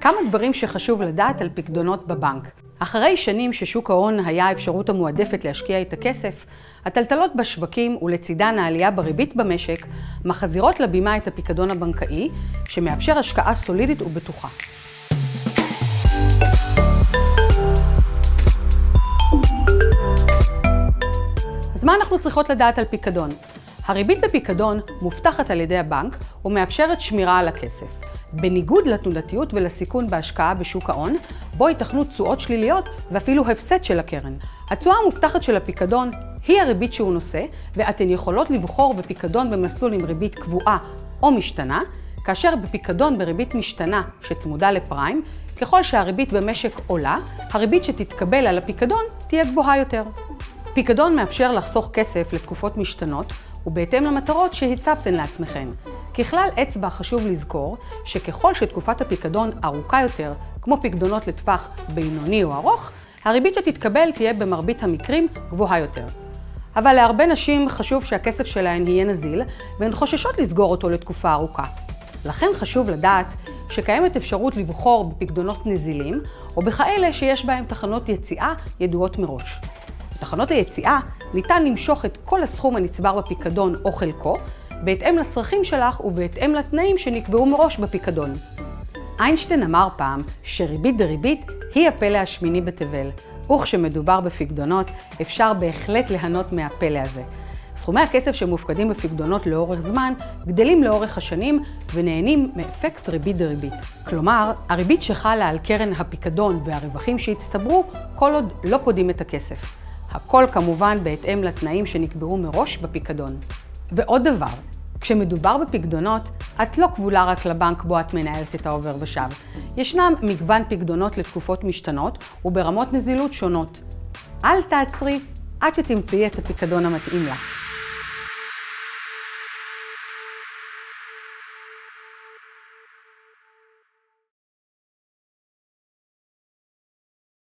כמה דברים שחשוב לדעת על פקדונות בבנק. אחרי שנים ששוק ההון היה האפשרות המועדפת להשקיע את הכסף, הטלטלות בשווקים ולצידן העלייה בריבית במשק מחזירות לבימה את הפיקדון הבנקאי, שמאפשר השקעה סולידית ובטוחה. אז מה אנחנו צריכות לדעת על פיקדון? הריבית בפיקדון מובטחת על ידי הבנק ומאפשרת שמירה על הכסף. בניגוד לתנודתיות ולסיכון בהשקעה בשוק ההון, בו ייתכנו תשואות שליליות ואפילו הפסד של הקרן. התשואה המובטחת של הפיקדון היא הריבית שהוא נושא, ואתן יכולות לבחור בפיקדון במסלול עם ריבית קבועה או משתנה, כאשר בפיקדון בריבית משתנה שצמודה לפריים, ככל שהריבית במשק עולה, הריבית שתתקבל על הפיקדון תהיה גבוהה יותר. פיקדון מאפשר לחסוך כסף לתקופות משתנות, ובהתאם למטרות שהצבתן לעצמכן. ככלל אצבע חשוב לזכור שככל שתקופת הפיקדון ארוכה יותר, כמו פיקדונות לטווח בינוני או ארוך, הריבית שתתקבל תהיה במרבית המקרים גבוהה יותר. אבל להרבה נשים חשוב שהכסף שלהן יהיה נזיל, והן חוששות לסגור אותו לתקופה ארוכה. לכן חשוב לדעת שקיימת אפשרות לבחור בפיקדונות נזילים, או בכאלה שיש בהם תחנות יציאה ידועות מראש. בתחנות היציאה ניתן למשוך את כל הסכום הנצבר בפיקדון או חלקו, בהתאם לצרכים שלך ובהתאם לתנאים שנקבעו מראש בפיקדון. איינשטיין אמר פעם שריבית דריבית היא הפלא השמיני בתבל, וכשמדובר בפיקדונות אפשר בהחלט ליהנות מהפלא הזה. סכומי הכסף שמופקדים בפיקדונות לאורך זמן גדלים לאורך השנים ונהנים מאפקט ריבית דריבית. כלומר, הריבית שחלה על קרן הפיקדון והרווחים שהצטברו כל עוד לא פודים את הכסף. הכל כמובן בהתאם לתנאים שנקבעו מראש בפיקדון. ועוד דבר, כשמדובר בפיקדונות, את לא כבולה רק לבנק בו את מנהלת את העובר ושב. ישנם מגוון פיקדונות לתקופות משתנות וברמות נזילות שונות. אל תעצרי עד שתמצאי את הפיקדון המתאים לך.